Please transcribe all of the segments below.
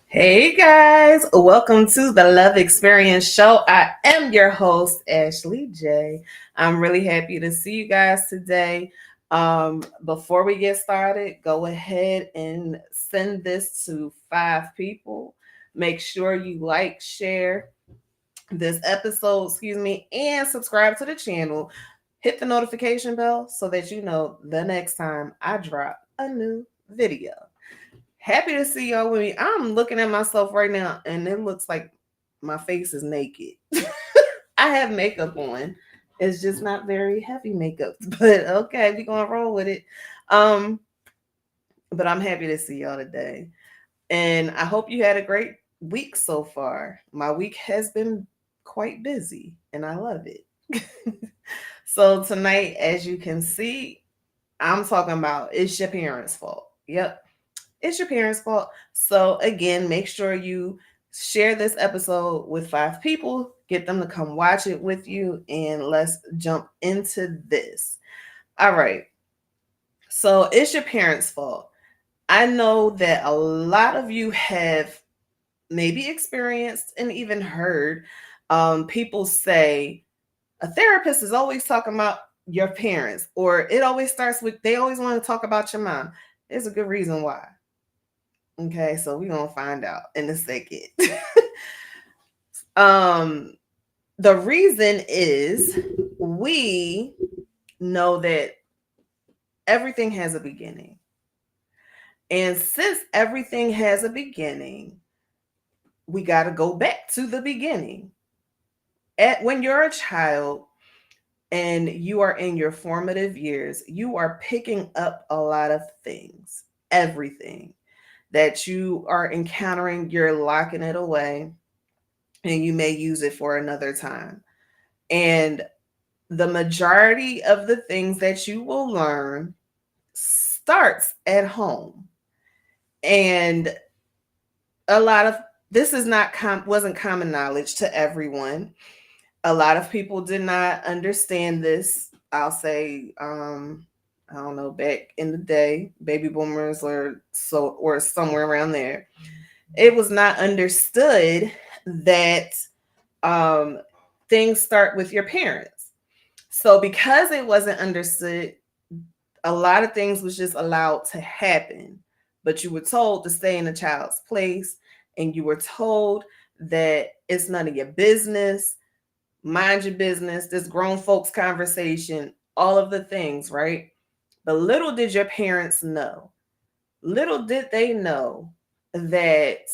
Hey guys, welcome to the Love Experience Show. I am your host, Ashley J. I'm really happy to see you guys today. Before we get started, go ahead and send this to 5 people. Make sure you like, share this episode, and subscribe to the channel. Hit the notification bell so that you know the next time I drop a new video. Happy to see y'all with me. I'm looking at myself right now and it looks like my face is naked. I have makeup on. It's just not very heavy makeup, but okay, we're gonna roll with it. Um, but I'm happy to see y'all today. And I hope you had a great week so far. My week has been quite busy and I love it. So tonight, as you can see, I'm talking about it's your parents' fault. Yep, it's your parents' fault. So again, make sure you share this episode with 5 people, get them to come watch it with you, and let's jump into this. All right. So it's your parents' fault. I know that a lot of you have maybe experienced and even heard people say a therapist is always talking about your parents, or it always starts with they always want to talk about your mom. There's a good reason why. Okay, so we're gonna find out in a second. um, the reason is we know that everything has a beginning. And since everything has a beginning, we got to go back to the beginning. When you're a child and you are in your formative years, you are picking up a lot of things, everything that you are encountering, you're locking it away and you may use it for another time. And the majority of the things that you will learn starts at home. And a lot of this is not wasn't common knowledge to everyone. A lot of people did not understand this. I'll say I don't know, back in the day, baby boomers or somewhere around there. It was not understood that um, things start with your parents. So because it wasn't understood, a lot of things was just allowed to happen. But you were told to stay in a child's place, and you were told that it's none of your business, mind your business, this grown folks conversation, all of the things, right? But little did your parents know, little did they know that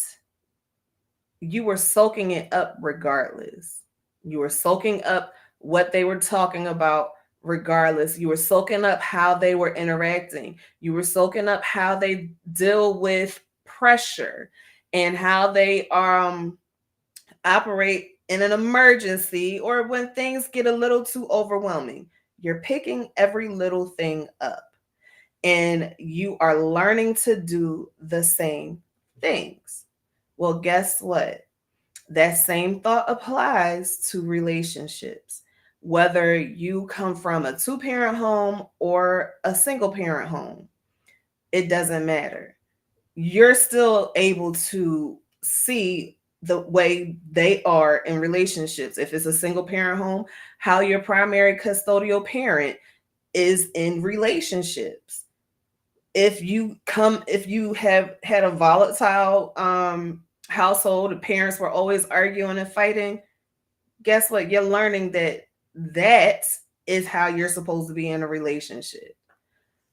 you were soaking it up regardless. You were soaking up what they were talking about regardless. You were soaking up how they were interacting. You were soaking up how they deal with pressure and how they operate in an emergency or when things get a little too overwhelming. You're picking every little thing up and you are learning to do the same things. Well, guess what? That same thought applies to relationships. Whether you come from a 2-parent home or a single parent home, it doesn't matter. You're still able to see the way they are in relationships. If it's a single parent home, how your primary custodial parent is in relationships. If you have had a volatile household, the parents were always arguing and fighting, guess what? You're learning that is how you're supposed to be in a relationship.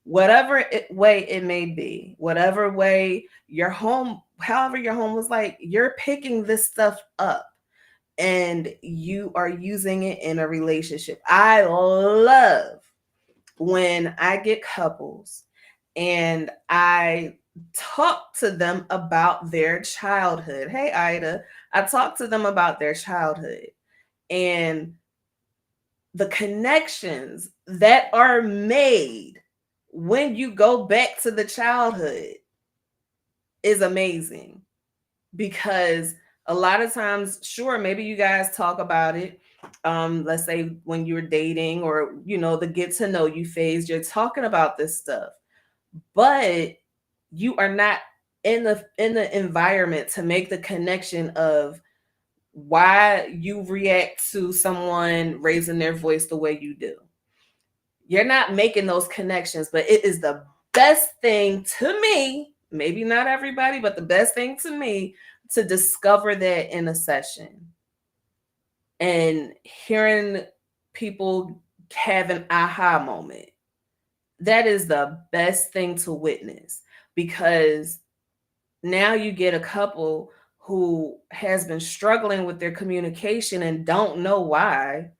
Way it may be, whatever way your home, however your home was like, you're picking this stuff up and you are using it in a relationship. I love when I get couples and I talk to them about their childhood. Hey, Ida, I talk to them about their childhood. And the connections that are made when you go back to the childhood is amazing, because a lot of times, sure, maybe you guys talk about it. Let's say when you're dating, or the get to know you phase, you're talking about this stuff, but you are not in the environment to make the connection of why you react to someone raising their voice the way you do. You're not making those connections, but it is the best thing to me, maybe not everybody, but the best thing to me, to discover that in a session and hearing people have an aha moment. That is the best thing to witness, because now you get a couple who has been struggling with their communication and don't know why.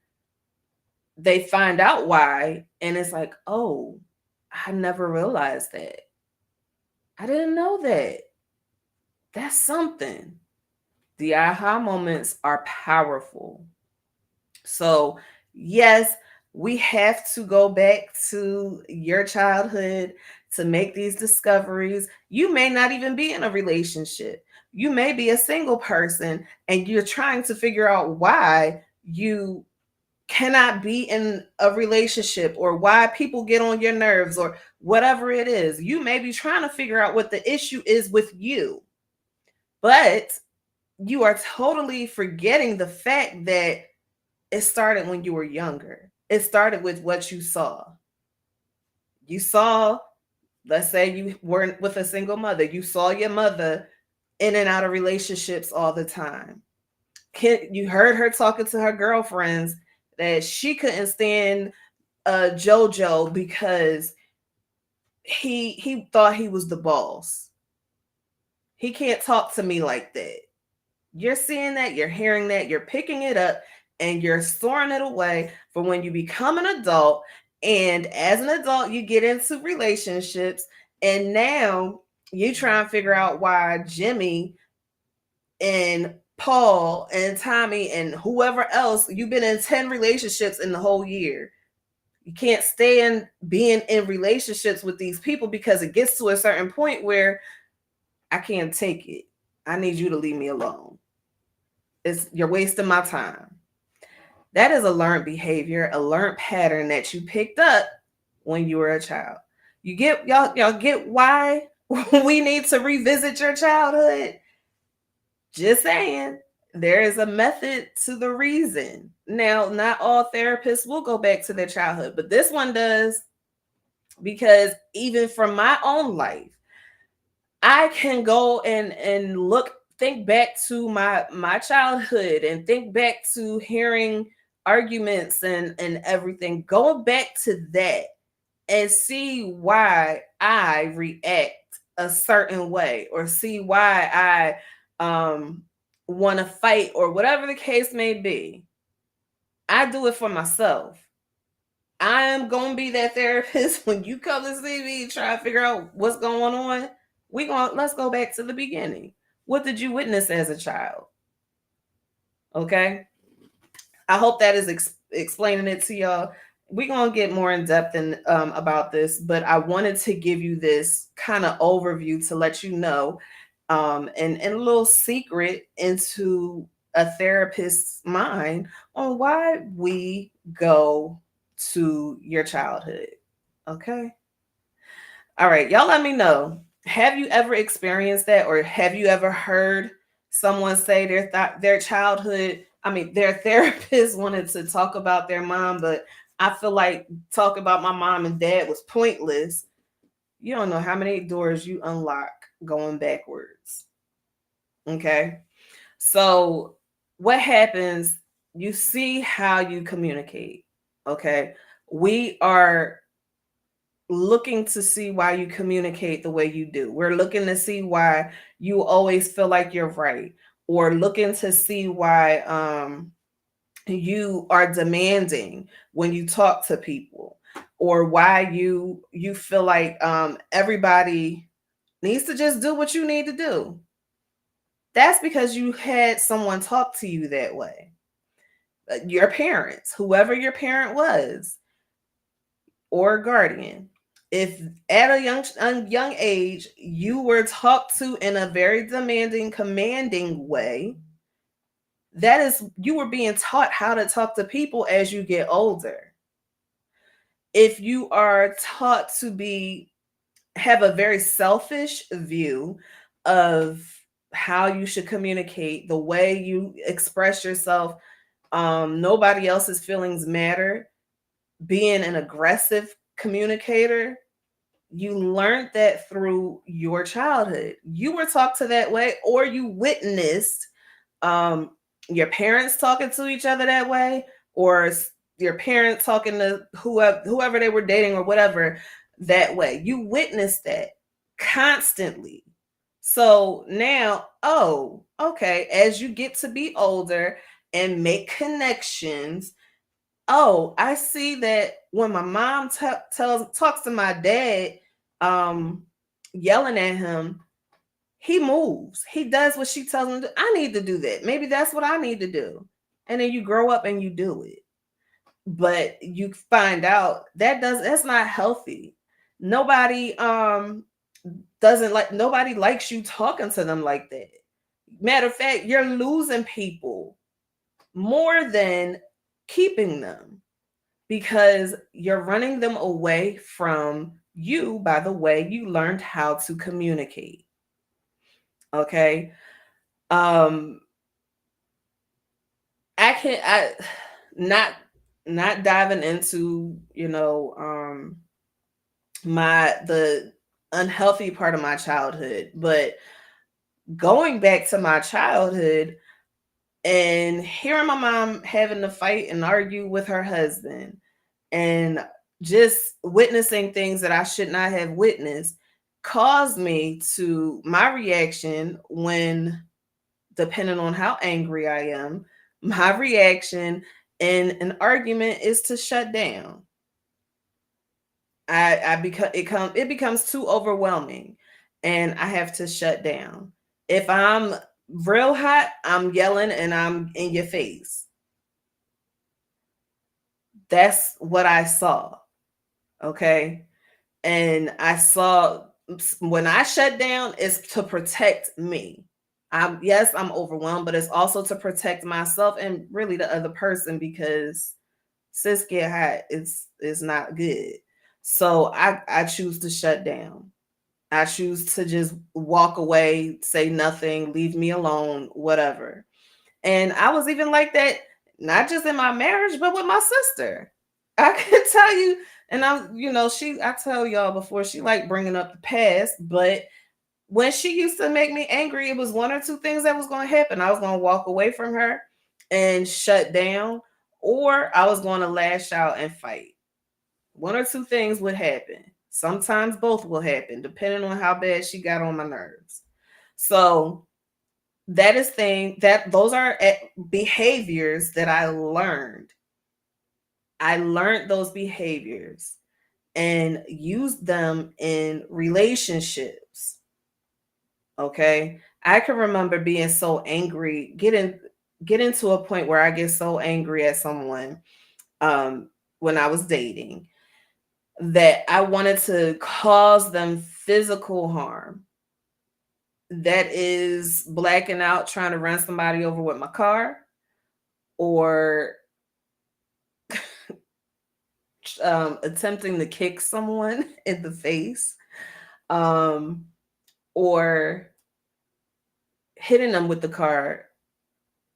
They find out why, and it's like, oh, I never realized that. I didn't know that. That's something. The aha moments are powerful. So, yes, we have to go back to your childhood to make these discoveries. You may not even be in a relationship. You may be a single person and you're trying to figure out why you cannot be in a relationship, or why people get on your nerves, or whatever it is. You may be trying to figure out what the issue is with you, but you are totally forgetting the fact that it started when you were younger. It started with what you saw. You saw, let's say you weren't with a single mother, you saw your mother in and out of relationships all the time. You heard her talking to her girlfriends that she couldn't stand JoJo because he thought he was the boss. He can't talk to me like that. You're seeing that, you're hearing that, you're picking it up, and you're storing it away for when you become an adult. And as an adult, you get into relationships, and now you try and figure out why Jimmy and Paul and Tommy and whoever else, you've been in 10 relationships in the whole year. You can't stand being in relationships with these people because it gets to a certain point where I can't take it. I need you to leave me alone. You're wasting my time. That is a learned behavior, a learned pattern that you picked up when you were a child. You get y'all get why we need to revisit your childhood? Just saying. There is a method to the reason. Now, not all therapists will go back to their childhood, but this one does, because even from my own life, I can go and think back to my childhood and think back to hearing arguments and everything, going back to that and see why I react a certain way, or see why I want to fight, or whatever the case may be. I do it for myself. I am gonna be that therapist when you come to see me, try to figure out what's going on. Let's go back to the beginning. What did you witness as a child? Okay. I hope that is explaining it to y'all. We're gonna get more in depth about this, but I wanted to give you this kind of overview to let you know, and a little secret into a therapist's mind on why we go to your childhood. Okay. All right, y'all let me know. Have you ever experienced that, or have you ever heard someone say their childhood, I mean, their therapist wanted to talk about their mom, but I feel like talking about my mom and dad was pointless. You don't know how many doors you unlock going backwards. Okay? So, what happens, you see how you communicate. Okay? We are looking to see why you communicate the way you do. We're looking to see why you always feel like you're right, or looking to see why you are demanding when you talk to people, or why you feel like everybody needs to just do what you need to do. That's because you had someone talk to you that way. your parents, whoever your parent was or guardian, if at a young age you were talked to in a very demanding, commanding way, that is, you were being taught how to talk to people as you get older. If you are taught to be have a very selfish view of how you should communicate, the way you express yourself, nobody else's feelings matter, being an aggressive communicator, you learned that through your childhood. You were taught to that way, or you witnessed um, your parents talking to each other that way, or your parents talking to whoever they were dating or whatever that way. You witnessed that constantly. So now, oh, okay, as you get to be older and make connections, oh, I see that when my mom talks to my dad, um, yelling at him, he moves. He does what she tells him to do. I need to do that. Maybe that's what I need to do. And then you grow up and you do it. But you find out that's not healthy. Nobody doesn't like nobody likes you talking to them like that. Matter of fact, you're losing people more than keeping them because you're running them away from you by the way you learned how to communicate. Okay. Um I not not diving into, my the unhealthy part of my childhood, but going back to my childhood and hearing my mom having to fight and argue with her husband and just witnessing things that I should not have witnessed caused me to my reaction when, depending on how angry I am, my reaction in an argument is to shut down. I become it becomes too overwhelming and I have to shut down. If I'm real hot, I'm yelling and I'm in your face. That's what I saw. Okay. And I saw when I shut down, it's to protect me. Yes, I'm overwhelmed, but it's also to protect myself and really the other person because sis get hot, it's not good. So I choose to shut down. I choose to just walk away, say nothing, leave me alone, whatever. And I was even like that, not just in my marriage, but with my sister. I can tell you, and I tell y'all before, she like bringing up the past, but when she used to make me angry, it was one or two things that was going to happen. I was going to walk away from her and shut down, or I was going to lash out and fight. One or two things would happen. Sometimes both will happen, depending on how bad she got on my nerves. So that is thing that those are behaviors that I learned. I learned those behaviors and used them in relationships. Okay. I can remember being so angry, getting to a point where I get so angry at someone um when I was dating that I wanted to cause them physical harm. That is blacking out trying to run somebody over with my car, or attempting to kick someone in the face, um, or hitting them with the car,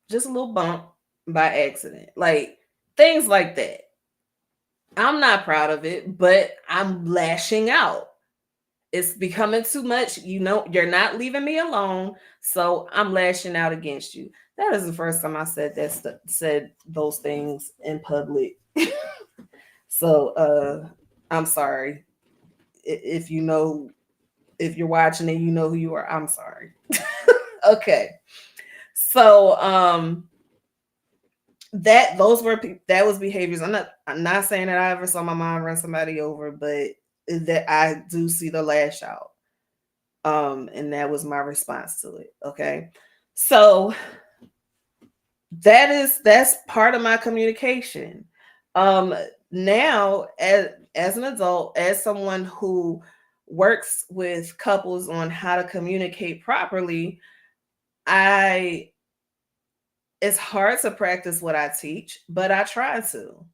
just a little bump by accident. Like things like that. I'm not proud of it, but I'm lashing out. It's becoming too much. You're not leaving me alone, so I'm lashing out against you. That is the first time I said those things in public. So I'm sorry. If you know, if you're watching and you know who you are, I'm sorry. Okay. So that was behaviors. I'm not saying that I ever saw my mom run somebody over, but that I do see the lash out. And that was my response to it. Okay. So that's part of my communication. Um Now, as an adult, as someone who works with couples on how to communicate properly, I it's hard to practice what I teach, but I try to.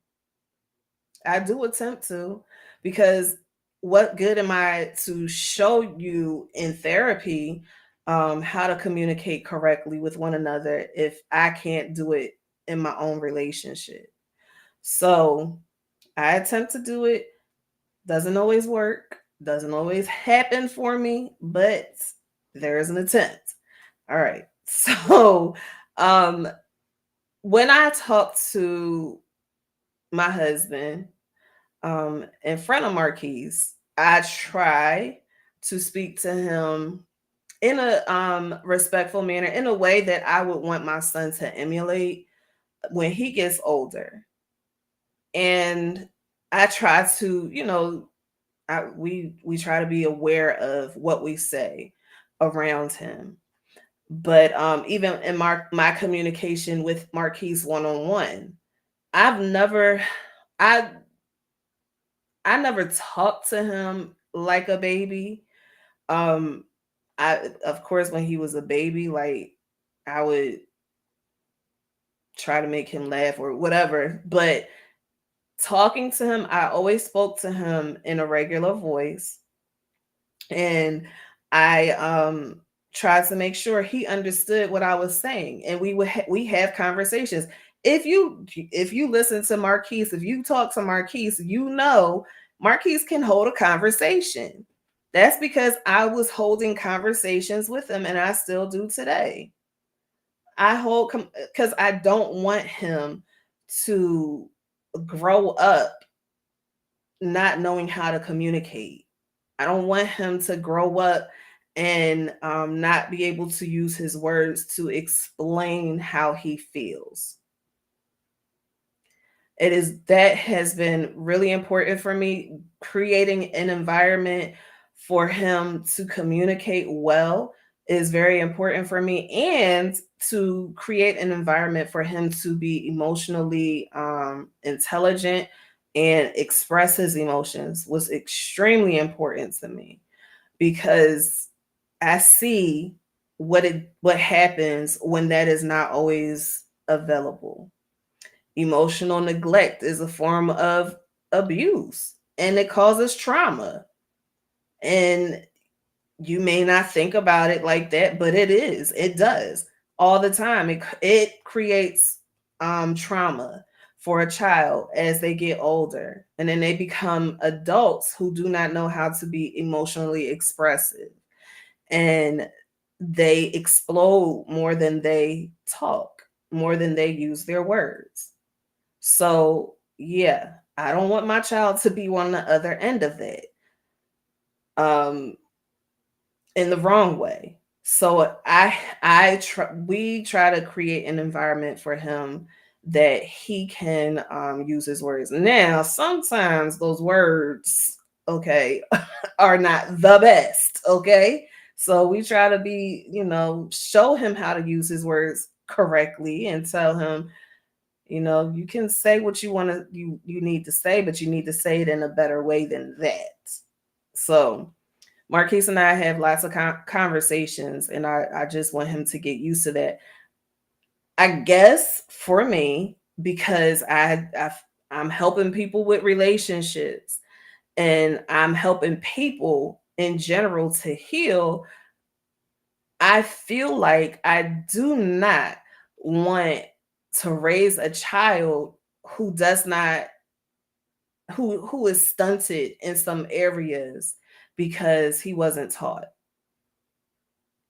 I do attempt to, because what good am I to show you in therapy how to communicate correctly with one another if I can't do it in my own relationship? So I attempt to do it. Doesn't always work, doesn't always happen for me, but there is an attempt. All right. So um, when I talk to my husband, in front of Marquise, I try to speak to him in a respectful manner, in a way that I would want my son to emulate when he gets older. And I try to, we try to be aware of what we say around him. But even in my communication with Marquise one on one, I've never I I never talked to him like a baby. Um, I Of course, when he was a baby, like, I would try to make him laugh or whatever. But talking to him, I always spoke to him in a regular voice, and I tried to make sure he understood what I was saying, and we have conversations. If you listen to Marquise, if you talk to Marquise, Marquise can hold a conversation. That's because I was holding conversations with him, and I still do today. I hold because I don't want him to grow up not knowing how to communicate. I don't want him to grow up and not be able to use his words to explain how he feels. That has been really important for me, creating an environment for him to communicate well is very important for me, and to create an environment for him to be emotionally intelligent and express his emotions was extremely important to me, because I see what happens when that is not always available. Emotional neglect is a form of abuse, and it causes trauma. And you may not think about it like that, but it does all the time. It creates trauma for a child as they get older, and then they become adults who do not know how to be emotionally expressive, and they explode more than they talk, more than they use their words. So, yeah, I don't want my child to be on the other end of that, um, in the wrong way. So we try to create an environment for him that he can use his words. Now, sometimes those words, okay, are not the best, okay? So we try to show him how to use his words correctly, and tell him, you can say what you need to say, but you need to say it in a better way than that. So Marquise and I have lots of conversations, and I just want him to get used to that. I guess for me, because I'm helping people with relationships, and I'm helping people in general to heal. I feel like I do not want to raise a child who does not who is stunted in some areas because he wasn't taught.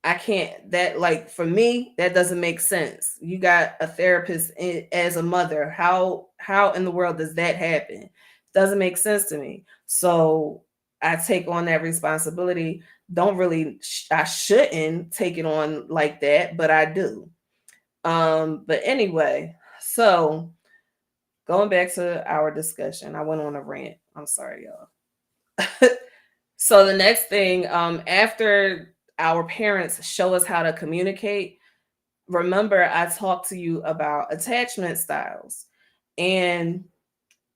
I can't that like For me, that doesn't make sense. You got a therapist as a mother. How in the world does that happen? Doesn't make sense to me. So I take on that responsibility. Don't really I shouldn't take it on like that, but I do. But anyway, so going back to our discussion, I went on a rant. I'm sorry, y'all. So the next thing, after our parents show us how to communicate, remember I talked to you about attachment styles and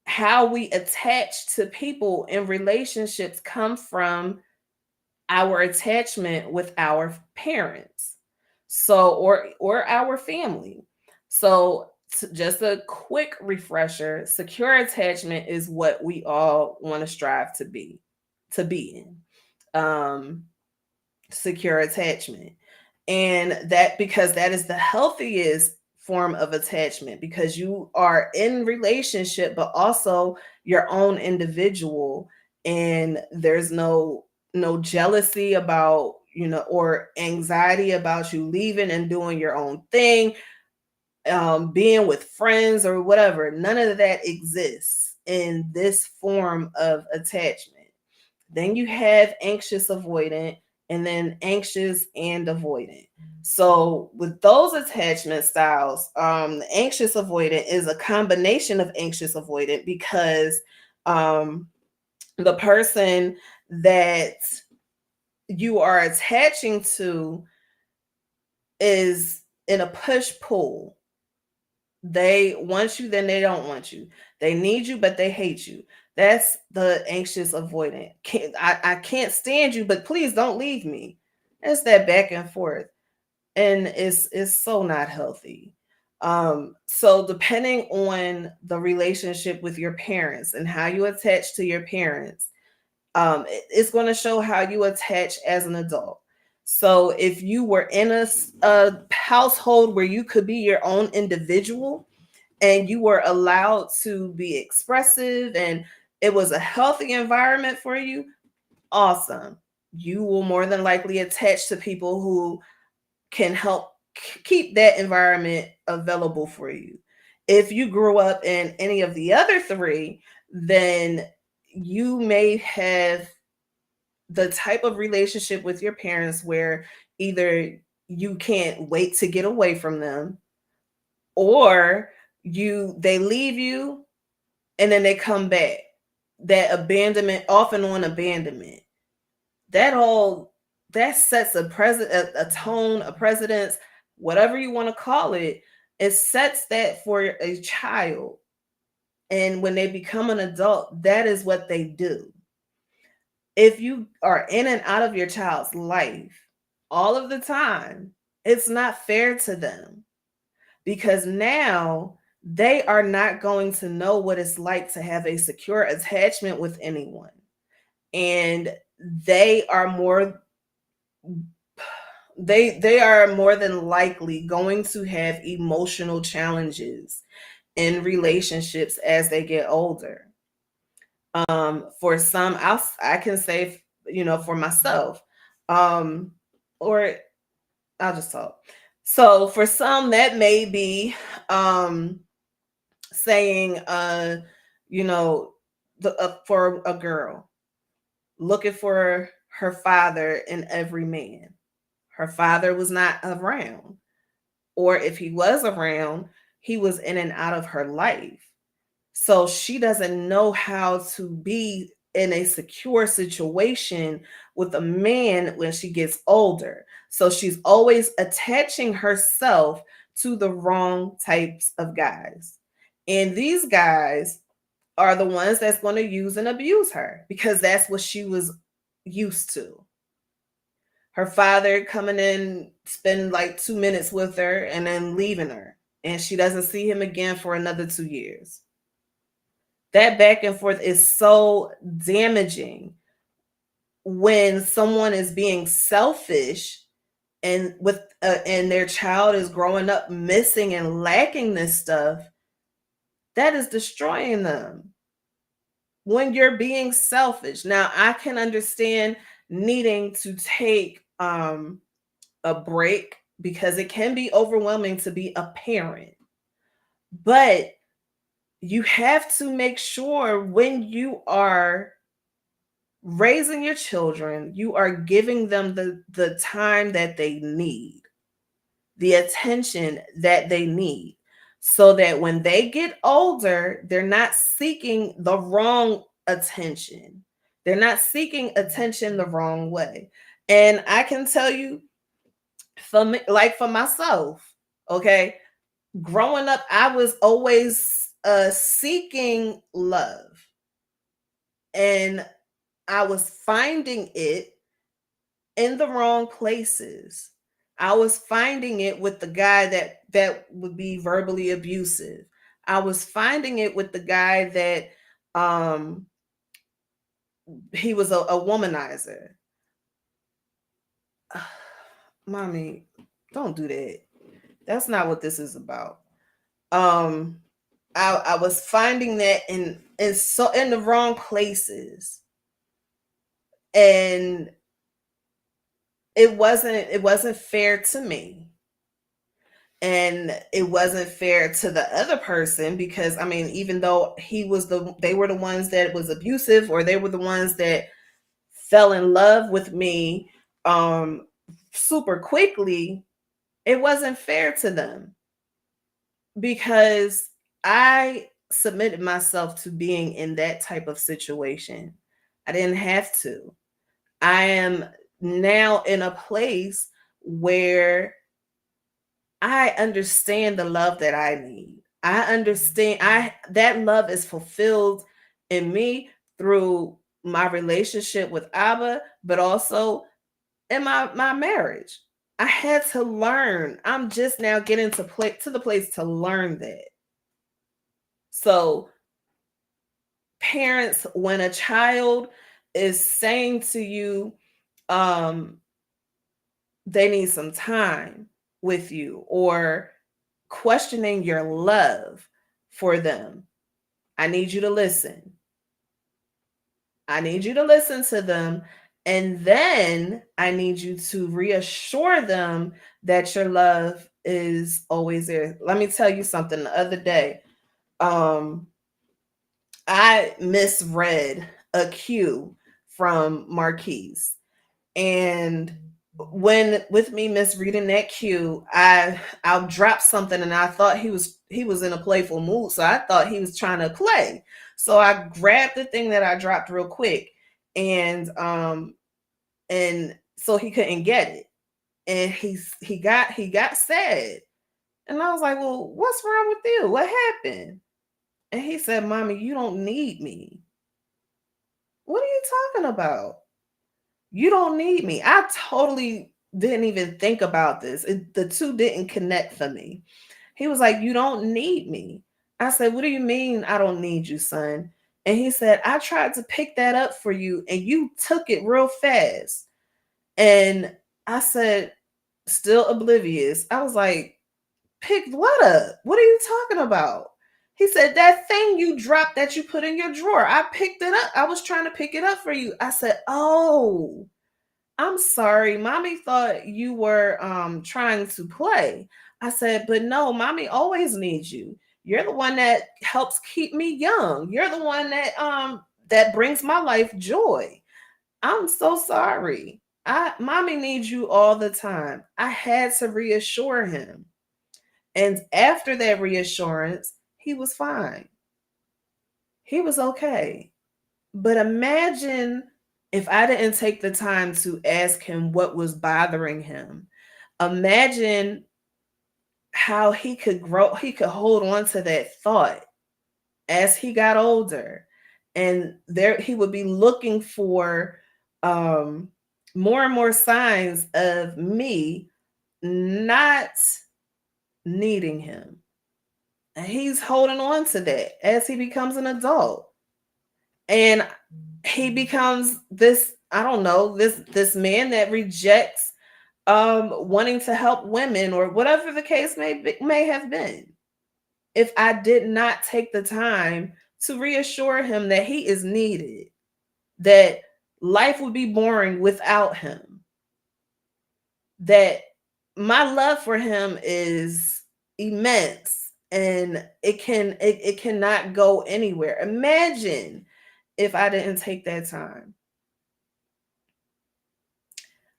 how we attach to people in relationships come from our attachment with our parents. So or our family. So just a quick refresher, secure attachment is what we all want to strive to be in. Secure attachment. And that because that is the healthiest form of attachment because you are in relationship but also your own individual, and there's no jealousy about, or anxiety about you leaving and doing your own thing, being with friends or whatever. None of that exists in this form of attachment. Then you have anxious avoidant, and then anxious and avoidant. So with those attachment styles, the anxious avoidant is a combination of anxious avoidant because um, the person that you are attaching to is in a push pull. They want you, then they don't want you. They need you, but they hate you. That's the anxious avoidant. I can't stand you, but please don't leave me. It's that back and forth. And it's so not healthy. So depending on the relationship with your parents and how you attach to your parents, it's going to show how you attach as an adult. So if you were in a household where you could be your own individual, and you were allowed to be expressive and it was a healthy environment for you, awesome. You will more than likely attach to people who can help keep that environment available for you. If you grew up in any of the other three, then you may have the type of relationship with your parents where either you can't wait to get away from them, or they leave you and then they come back. That abandonment, off and on abandonment, that all that sets a tone, a precedence, whatever you want to call it. It sets that for a child, and when they become an adult, that is what they do. If you are in and out of your child's life all of the time, it's not fair to them, because now they are not going to know what it's like to have a secure attachment with anyone. And they are more they are more than likely going to have emotional challenges in relationships as they get older. For some, I can say, for myself, um, or I'll just talk. So for some, that may be um, saying, you know, for a girl, looking for her father in every man. Her father was not around, or if he was around, he was in and out of her life. So she doesn't know how to be in a secure situation with a man when she gets older. So she's always attaching herself to the wrong types of guys. And these guys are the ones that's going to use and abuse her because that's what she was used to. Her father coming in, spend like 2 minutes with her, and then leaving her. And she doesn't see him again for another 2 years. That back and forth is so damaging when someone is being selfish and and their child is growing up missing and lacking this stuff. That is destroying them when you're being selfish. Now I can understand needing to take a break because it can be overwhelming to be a parent, but you have to make sure when you are raising your children, you are giving them the time that they need, the attention that they need, so that when they get older, they're not seeking the wrong attention. They're not seeking attention the wrong way. And I can tell you, for me, like for myself, Okay. Growing up, I was always seeking love, and I was finding it in the wrong places. I was finding it with the guy that would be verbally abusive. I was finding it with the guy that um he was a womanizer. Mommy, don't do that. That's not what this is about. Um I was finding that in the wrong places. And it wasn't fair to me, and it wasn't fair to the other person, because I mean, even though they were the ones that was abusive, or they were the ones that fell in love with me um super quickly, it wasn't fair to them, because I submitted myself to being in that type of situation. I didn't have to. I am now in a place where I understand the love that I need. I understand I that love is fulfilled in me through my relationship with Abba, but also in my marriage. I had to learn. I'm just now getting to the place to learn that. So, parents, when a child is saying to you, um, they need some time with you, or questioning your love for them, I need you to listen. I need you to listen to them. And then I need you to reassure them that your love is always there. Let me tell you something. The other day, um, I misread a cue from Marquise. And when with me misreading that cue, I dropped something, and I thought he was in a playful mood, so I thought he was trying to play. So I grabbed the thing that I dropped real quick, and so he couldn't get it, and he got sad, and I was like, well, what's wrong with you? What happened? And he said, Mommy, you don't need me. What are you talking about? You don't need me. I totally didn't even think about this. The two didn't connect for me. He was like, You don't need me. I said, What do you mean I don't need you, son? And he said, I tried to pick that up for you and you took it real fast. And I said, still oblivious. I was like, Picked what up? What are you talking about? He said, That thing you dropped that you put in your drawer. I picked it up. I was trying to pick it up for you. I said, Oh, I'm sorry. Mommy thought you were trying to play. I said, but no, mommy always needs you. You're the one that helps keep me young. You're the one that brings my life joy. I'm so sorry. Mommy needs you all the time. I had to reassure him. And after that reassurance, he was fine. He was okay. But imagine if I didn't take the time to ask him what was bothering him. Imagine how he could hold on to that thought as he got older. And there he would be looking for um, more and more signs of me not needing him. And he's holding on to that as he becomes an adult. And he becomes this, I don't know, this man that rejects wanting to help women, or whatever the case may have been. If I did not take the time to reassure him that he is needed, that life would be boring without him, that my love for him is immense, and it cannot go anywhere. Imagine if I didn't take that time.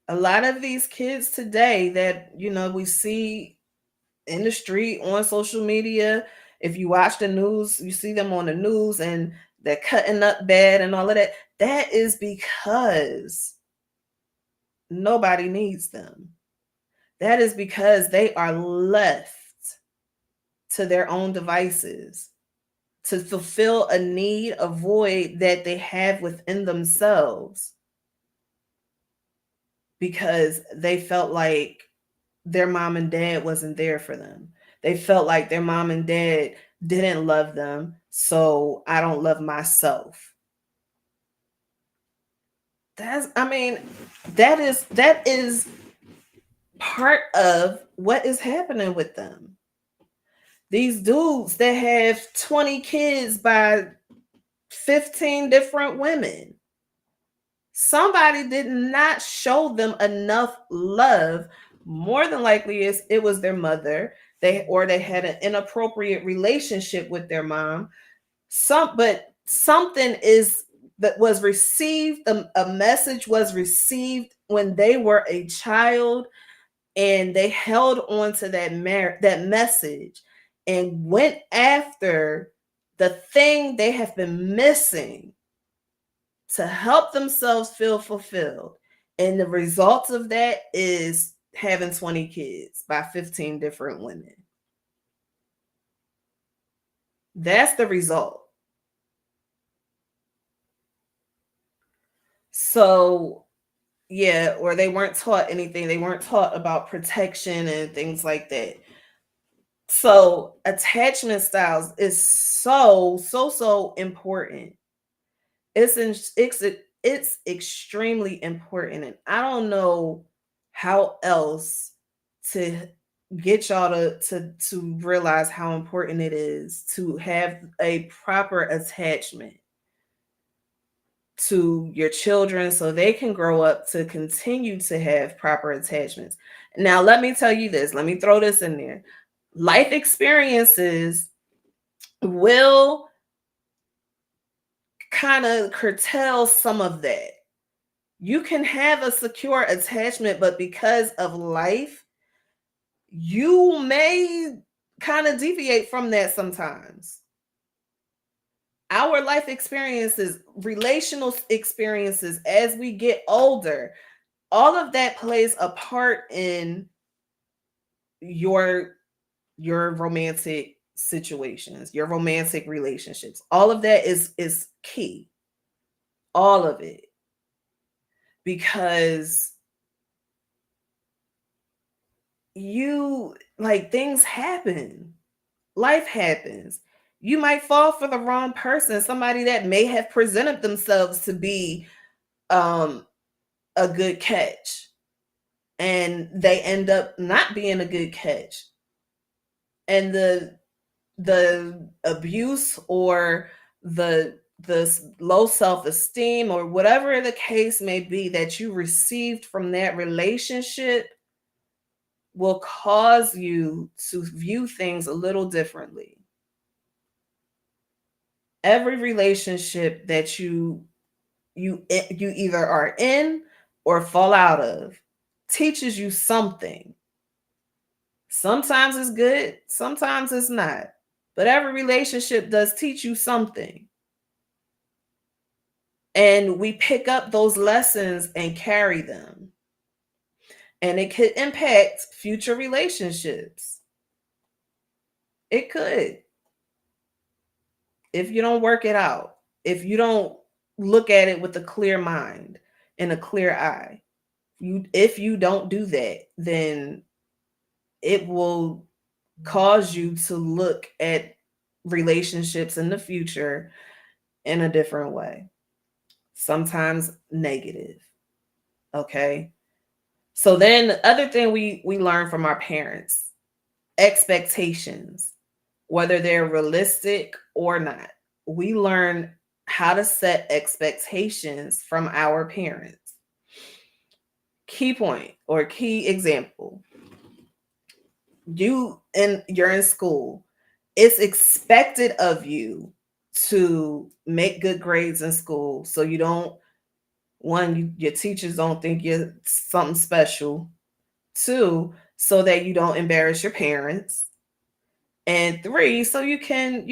A lot of these kids today that we see in the street, on social media, if you watch the news, you see them on the news, and they're cutting up bad and all of that. That is because nobody needs them. That is because they are left to their own devices to fulfill a need, a void that they have within themselves because they felt like their mom and dad wasn't there for them. They felt like their mom and dad didn't love them, so I don't love myself. That's I mean, that is part of what is happening with them. These dudes that have 20 kids by 15 different women. Somebody did not show them enough love. More than likely is it was their mother. They had an inappropriate relationship with their mom. But something is that was received, a message was received when they were a child, and they held on to that message and went after the thing they have been missing to help themselves feel fulfilled. And the result of that is having 20 kids by 15 different women. That's the result. So, yeah, or they weren't taught anything. They weren't taught about protection and things like that. So, attachment styles is so important. It's extremely important, and I don't know how else to get y'all to realize how important it is to have a proper attachment to your children so they can grow up to continue to have proper attachments. Now, let me tell you this, let me throw this in there. Life experiences will kind of curtail some of that. You can have a secure attachment, but because of life, you may kind of deviate from that sometimes. Our life experiences, relational experiences as we get older, all of that plays a part in your romantic situations, your romantic relationships. All of that is key. All of it. Because you like things happen. Life happens. You might fall for the wrong person, somebody that may have presented themselves to be um a good catch, and they end up not being a good catch. And the abuse or the low self-esteem or whatever the case may be that you received from that relationship will cause you to view things a little differently. Every relationship that you either are in or fall out of teaches you something. Sometimes it's good, sometimes it's not. But every relationship does teach you something. And we pick up those lessons and carry them. And it could impact future relationships. It could, if you don't work it out, if you don't look at it with a clear mind and a clear eye. If you don't do that, then it will cause you to look at relationships in the future in a different way, sometimes negative. Okay. So then the other thing we learn from our parents, expectations, whether they're realistic or not. We learn how to set expectations from our parents. Key point or key example. You're in school. It's expected of you to make good grades in school so you don't, one, your teachers don't think you're something special. Two, so that you don't embarrass your parents. And three, so you can,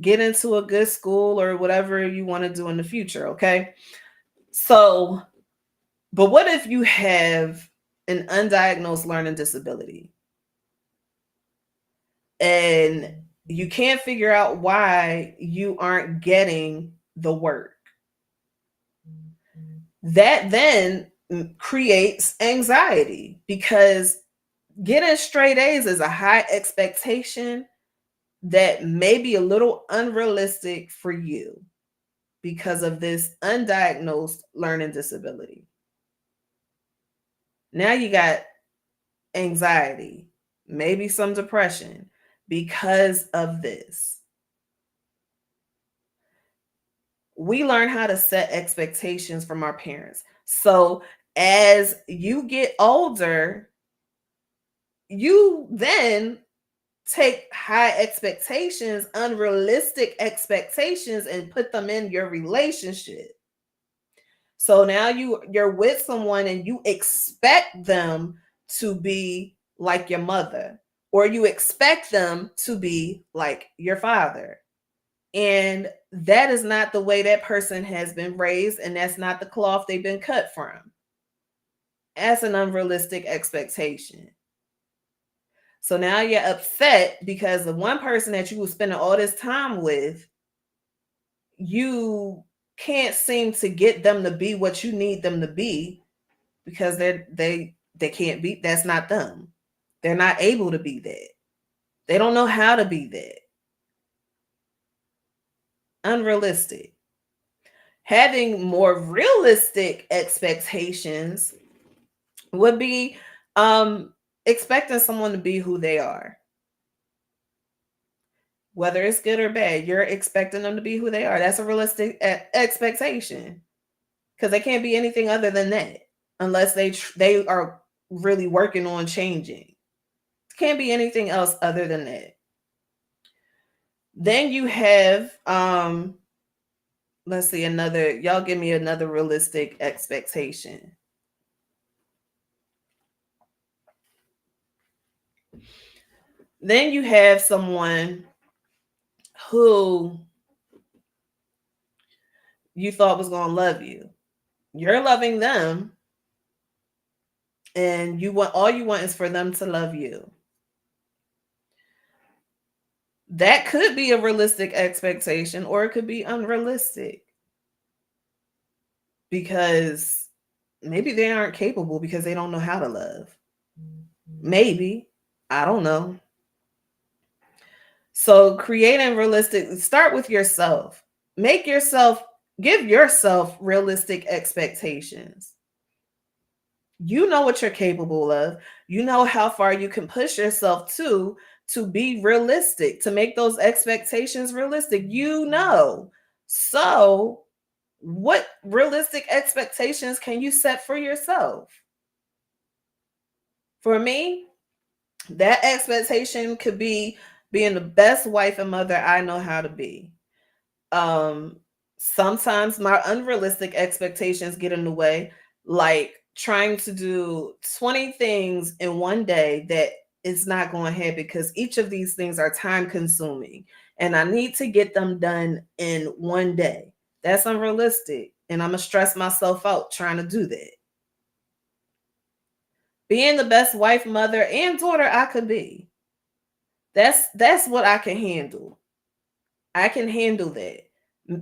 get into a good school or whatever you want to do in the future. Okay. So, but what if you have an undiagnosed learning disability. And you can't figure out why you aren't getting the work. That then creates anxiety because getting straight A's is a high expectation that may be a little unrealistic for you because of this undiagnosed learning disability. Now you got anxiety, maybe some depression because of this. We learn how to set expectations from our parents. So as you get older, you then take high expectations, unrealistic expectations, and put them in your relationship. So now you're with someone and you expect them to be like your mother, or you expect them to be like your father. And that is not the way that person has been raised, and that's not the cloth they've been cut from. That's an unrealistic expectation. So now you're upset because the one person that you were spending all this time with, you can't seem to get them to be what you need them to be because they can't be. That's not them. They're not able to be that. They don't know how to be that. Unrealistic. Having more realistic expectations would be expecting someone to be who they are. Whether it's good or bad, you're expecting them to be who they are. That's a realistic expectation because they can't be anything other than that unless they are really working on changing. Can't be anything else other than that. Then you have let's see, another, y'all give me another realistic expectation. Then you have someone who you thought was going to love you. You're loving them, and all you want is for them to love you. That could be a realistic expectation, or it could be unrealistic because maybe they aren't capable because they don't know how to love. Maybe. I don't know. So creating realistic, start with yourself. Give yourself realistic expectations. You know what you're capable of. You know how far you can push yourself to be realistic, to make those expectations realistic. You know. So, what realistic expectations can you set for yourself? For me, that expectation could be being the best wife and mother I know how to be. Sometimes my unrealistic expectations get in the way, like trying to do 20 things in one day that is not going to happen because each of these things are time consuming and I need to get them done in one day. That's unrealistic. And I'm going to stress myself out trying to do that. Being the best wife, mother, and daughter I could be. That's what I can handle. I can handle that.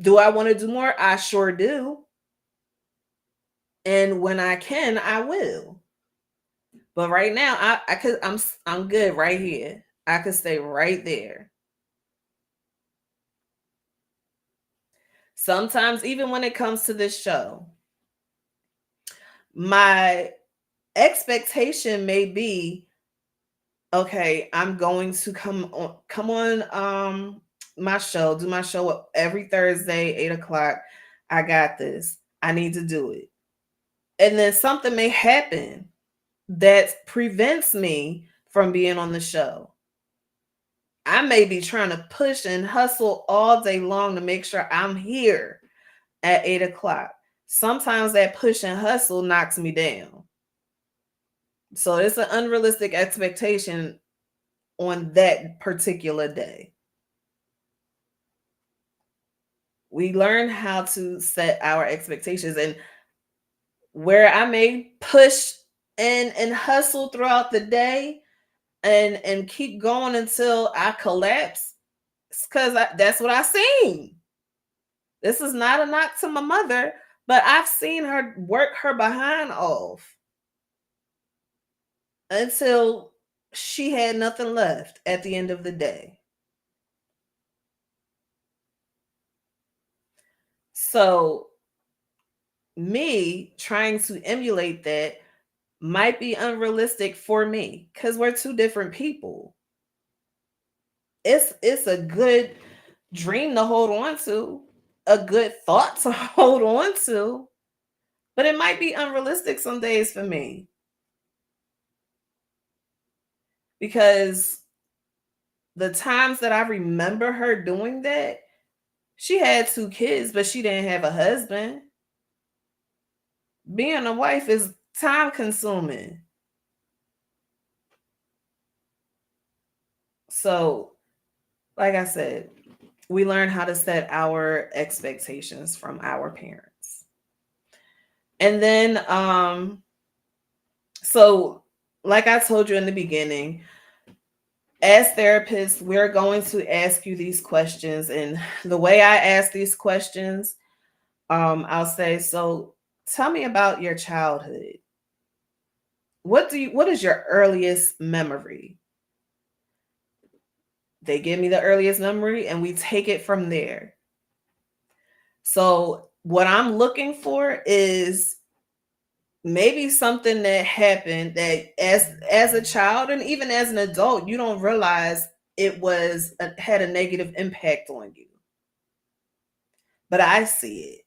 Do I want to do more? I sure do. And when I can, I will. But right now, I'm good right here. I could stay right there. Sometimes, even when it comes to this show, my expectation may be, okay, I'm going to come on my show, do my show every Thursday, 8 o'clock. I got this. I need to do it. And then something may happen that prevents me from being on the show. I may be trying to push and hustle all day long to make sure I'm here at 8 o'clock. Sometimes that push and hustle knocks me down. So it's an unrealistic expectation on that particular day. We learn how to set our expectations, and where I may push and hustle throughout the day and keep going until I collapse, because that's what I seen. This is not a knock to my mother, but I've seen her work her behind off until she had nothing left at the end of the day. So, me trying to emulate that might be unrealistic for me because we're two different people. It's a good dream to hold on to, a good thought to hold on to, but it might be unrealistic some days for me because the times that I remember her doing that, she had two kids, but she didn't have a husband. Being a wife is time consuming. So, like I said, we learn how to set our expectations from our parents. And then so like I told you in the beginning, as therapists, we're going to ask you these questions, and the way I ask these questions, I'll say, so tell me about your childhood. What is your earliest memory? They give me the earliest memory and we take it from there. So what I'm looking for is maybe something that happened that as a child and even as an adult you don't realize had a negative impact on you, but I see it.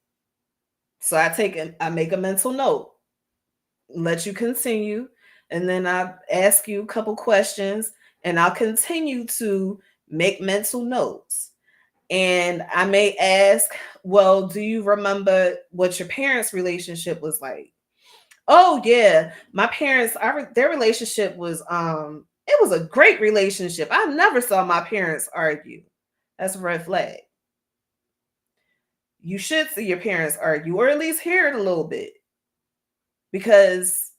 So I make a mental note, let you continue, and then I ask you a couple questions, and I'll continue to make mental notes. And I may ask, well, do you remember what your parents' relationship was like? Oh yeah, my parents, their relationship was it was a great relationship. I never saw my parents argue. That's a red flag. You should see your parents argue, or at least hear it a little bit, because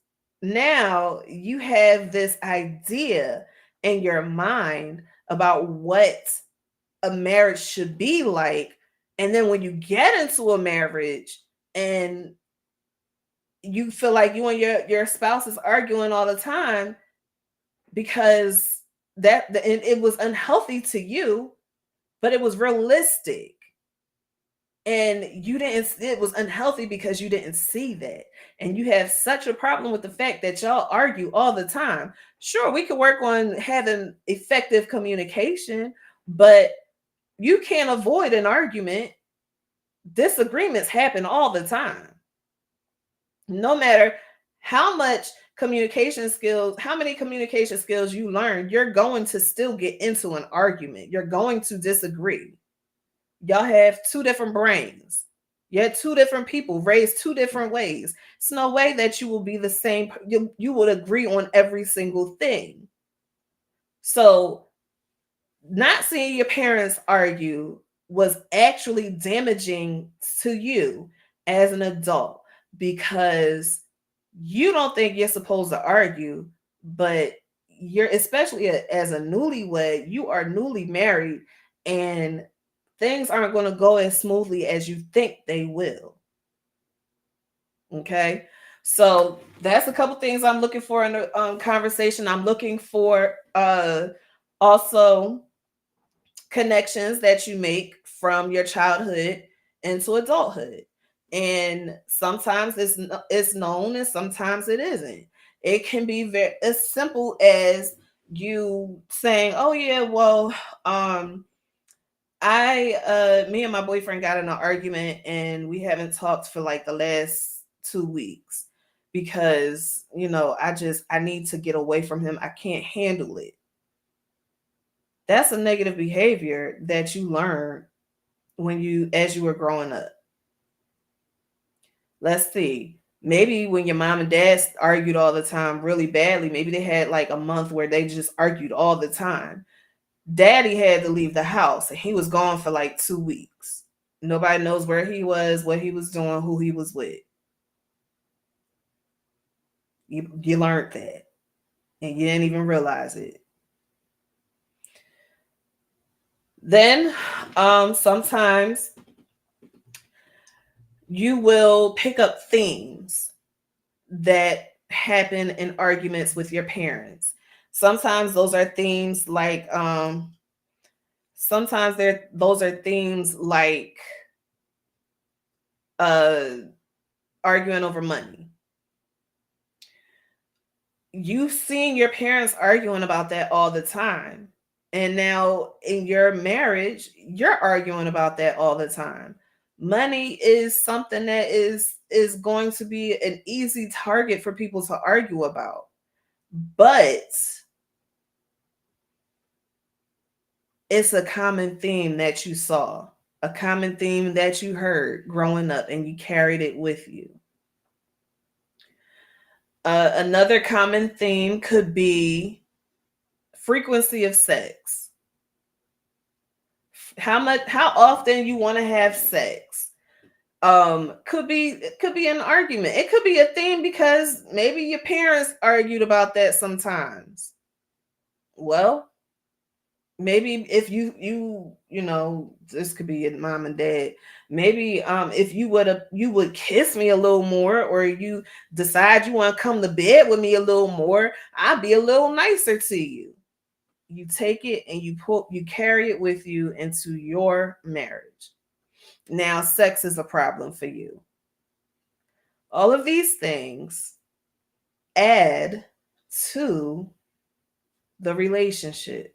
now you have this idea in your mind about what a marriage should be like. And then when you get into a marriage and you feel like you and your spouse is arguing all the time because and it was unhealthy to you, but it was realistic. And you didn't, it was unhealthy because you didn't see that. And you have such a problem with the fact that y'all argue all the time. Sure, we could work on having effective communication, but you can't avoid an argument. Disagreements happen all the time. No matter how much communication skills, how many communication skills you learn, you're going to still get into an argument. You're going to disagree. Y'all have two different brains. You're two different people raised two different ways. It's no way that you will be the same. You would agree on every single thing. So, not seeing your parents argue was actually damaging to you as an adult because you don't think you're supposed to argue, but you're, especially as a newlywed, you are newly married and things aren't going to go as smoothly as you think they will. Okay. So that's a couple things I'm looking for in the conversation. I'm looking for also connections that you make from your childhood into adulthood. And sometimes it's known and sometimes it isn't. It can be very as simple as you saying, "Oh yeah, well, I me and my boyfriend got in an argument and we haven't talked for like the last 2 weeks because, I need to get away from him. I can't handle it." That's a negative behavior that you learn as you were growing up. Let's see. Maybe when your mom and dad argued all the time really badly, maybe they had like a month where they just argued all the time. Daddy had to leave the house and he was gone for like 2 weeks. Nobody knows where he was, what he was doing, who he was with. You learned that and you didn't even realize it. Then sometimes you will pick up themes that happen in arguments with your parents. Sometimes those are themes like sometimes those are themes like uh arguing over money. You've seen your parents arguing about that all the time. And now in your marriage, you're arguing about that all the time. Money is something that is going to be an easy target for people to argue about. But it's a common theme that you saw, a common theme that you heard growing up and you carried it with you. Another common theme could be frequency of sex. How often you want to have sex. Could be an argument. It could be a theme because maybe your parents argued about that sometimes. Well, maybe if this could be your mom and dad. Maybe if you would kiss me a little more, or you decide you want to come to bed with me a little more, I'd be a little nicer to you. You take it and you carry it with you into your marriage. Now sex is a problem for you. All of these things add to the relationship,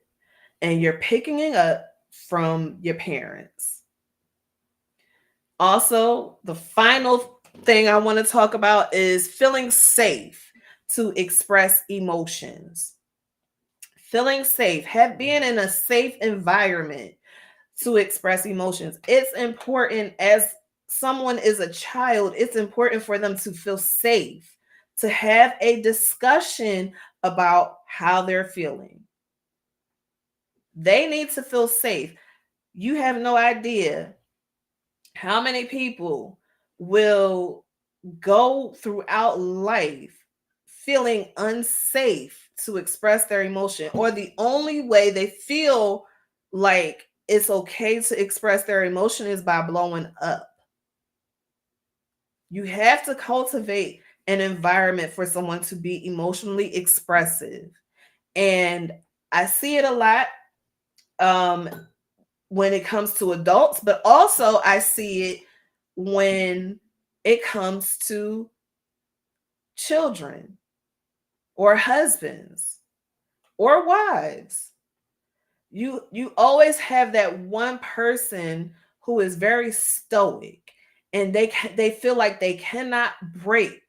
and you're picking it up from your parents. Also, the final thing I want to talk about is feeling safe to express emotions. Feeling safe, being in a safe environment to express emotions. It's important as someone is a child, it's important for them to feel safe, to have a discussion about how they're feeling. They need to feel safe. You have no idea how many people will go throughout life feeling unsafe to express their emotion, or the only way they feel like it's okay to express their emotion is by blowing up. You have to cultivate an environment for someone to be emotionally expressive. And I see it a lot um, when it comes to adults, but also I see it when it comes to children or husbands or wives. You always have that one person who is very stoic, and they feel like they cannot break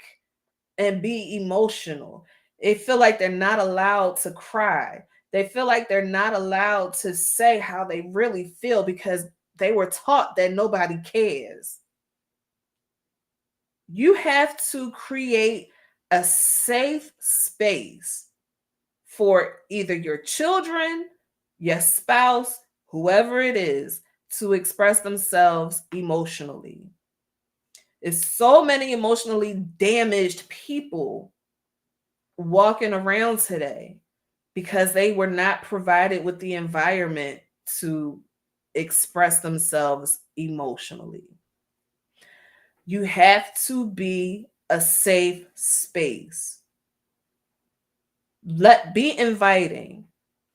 and be emotional. They feel like they're not allowed to cry. They feel like they're not allowed to say how they really feel because they were taught that nobody cares. You have to create a safe space for either your children, your spouse, whoever it is, to express themselves emotionally. There's so many emotionally damaged people walking around today because they were not provided with the environment to express themselves emotionally. You have to be a safe space. Be inviting.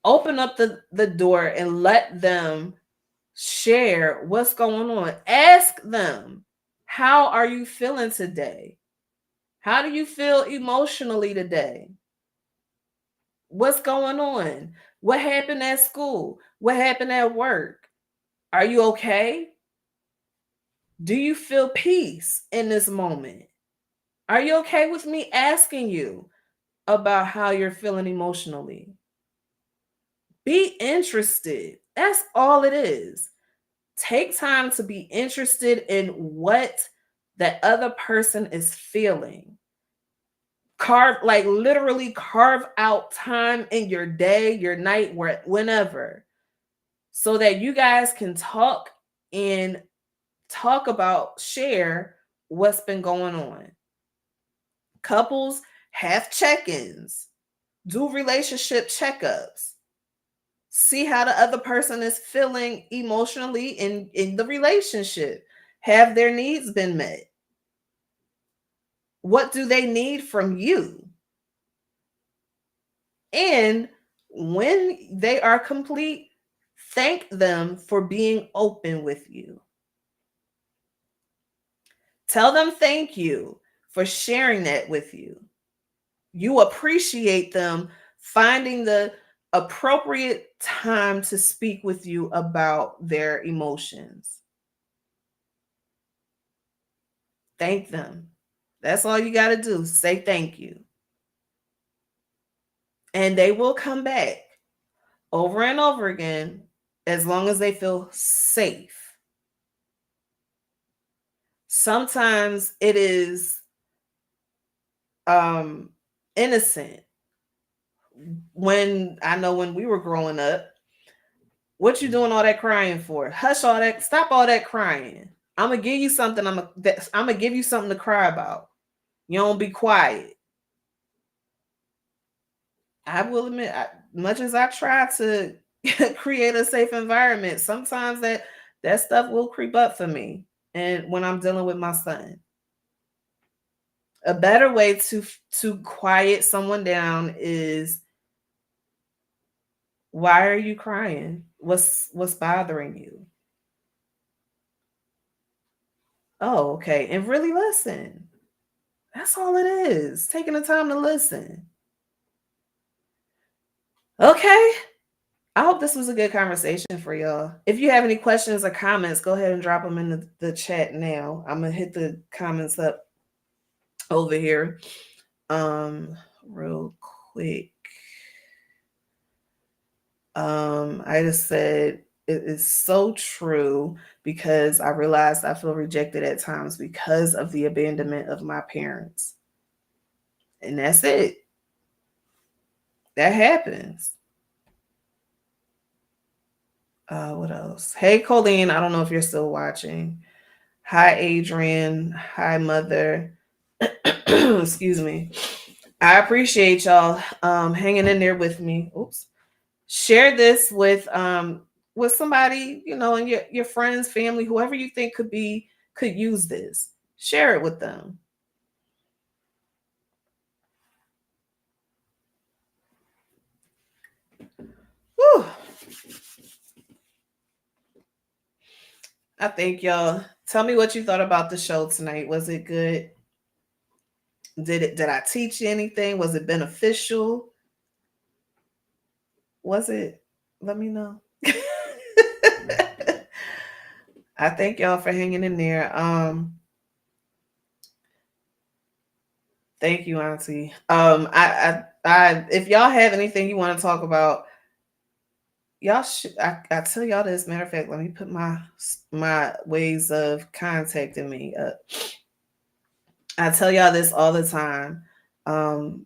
Open up the door and let them share what's going on. Ask them, how are you feeling today? How do you feel emotionally today? What's going on? What happened at school? What happened at work? Are you okay? Do you feel peace in this moment? Are you okay with me asking you about how you're feeling emotionally? Be interested. That's all it is. Take time to be interested in what that other person is feeling. Literally carve out time in your day, your night, whenever, so that you guys can and share what's been going on. Couples Have check-ins, do relationship checkups, see how the other person is feeling emotionally in the relationship. Have their needs been met? What do they need from you? And when they are complete, thank them for being open with you. Tell them thank you for sharing that with you. You appreciate them finding the appropriate time to speak with you about their emotions. Thank them. That's all you got to do. Say thank you. And they will come back over and over again as long as they feel safe. Sometimes it is um innocent. When I know when we were growing up, what you doing all that crying for? Hush all that, stop all that crying. I'm gonna give you something. I'm gonna give you something to cry about. You don't be quiet. I will admit, much as I try to create a safe environment, sometimes that stuff will creep up for me. And when I'm dealing with my son, a better way to quiet someone down is, why are you crying? What's bothering you? Oh, okay. And really listen. That's all it is. Taking the time to listen. Okay. I hope this was a good conversation for y'all. If you have any questions or comments, go ahead and drop them in the chat now. I'm gonna hit the comments up over here. Real quick. I just said it is so true because I realized I feel rejected at times because of the abandonment of my parents. And that's it. That happens. What else? Hey, Colleen, I don't know if you're still watching. Hi, Adrian. Hi, Mother. Excuse me. I appreciate y'all hanging in there with me. Oops. Share this with somebody, in your friends, family, whoever you think could use this. Share it with them. Whew. I thank y'all. Tell me what you thought about the show tonight. Was it good? Did I teach you anything? Was it beneficial? Was it? Let me know. I thank y'all for hanging in there. Thank you, Auntie. If y'all have anything you want to talk about, y'all should. I tell y'all this. Matter of fact, let me put my ways of contacting me up. I tell y'all this all the time.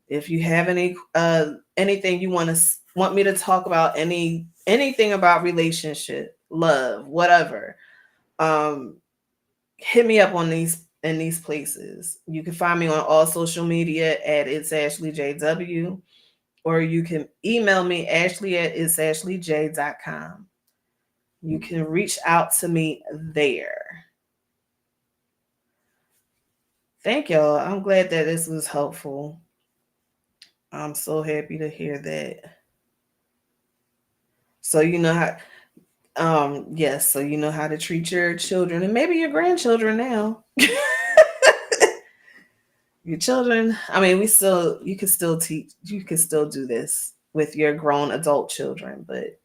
If you have anything you want me to talk about, anything about relationship, love, whatever, hit me up on these places. You can find me on all social media at It's Ashley JW, or you can email me Ashley at itsashleyj.com. You can reach out to me there. Thank y'all. I'm glad that this was helpful. I'm so happy to hear that. So you know how yes, so you know how to treat your children and maybe your grandchildren now. Your children, I mean, you can still teach, you can still do this with your grown adult children, but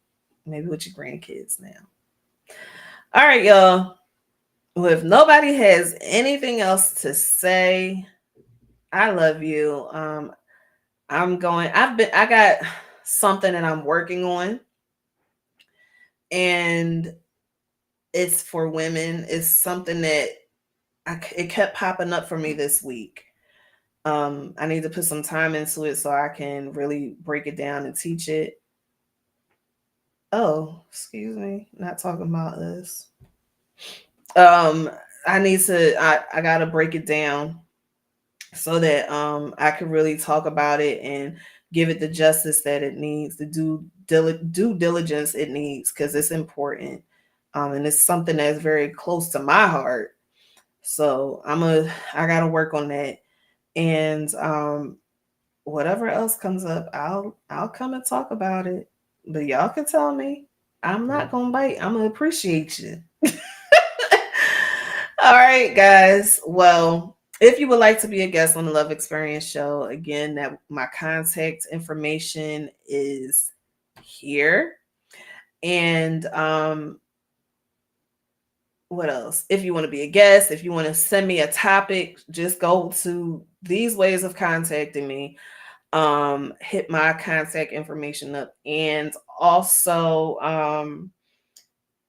maybe with your grandkids now. All right, y'all. Well, if nobody has anything else to say, I love you. I got something that I'm working on, and it's for women. It's something that it kept popping up for me this week. I need to put some time into it so I can really break it down and teach it. Oh, excuse me, not talking about this. Um, I gotta break it down so that I could really talk about it and give it the justice that it needs, the due diligence it needs, because it's important, and it's something that's very close to my heart. So I gotta work on that, and whatever else comes up, I'll come and talk about it. But y'all can tell me. I'm not gonna bite. I'm gonna appreciate you. All right, guys. Well, if you would like to be a guest on the Love Experience show, again, that my contact information is here. And what else? If you want to be a guest, if you want to send me a topic, just go to these ways of contacting me. Hit my contact information up, and also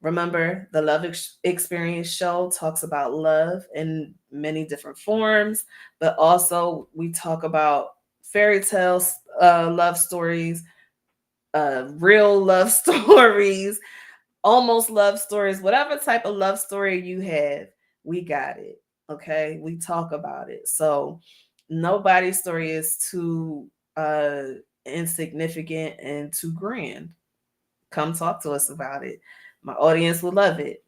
remember, the Love Experience show talks about love in many different forms, but also we talk about fairy tales, love stories, real love stories, almost love stories, whatever type of love story you have, we got it. Okay, we talk about it. So nobody's story is too insignificant and too grand. Come talk to us about it. My audience will love it.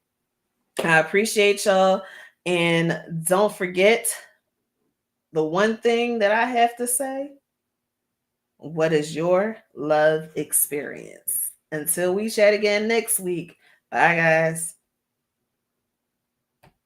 I appreciate y'all. And don't forget the one thing that I have to say: what is your love experience? Until we chat again next week. Bye, guys.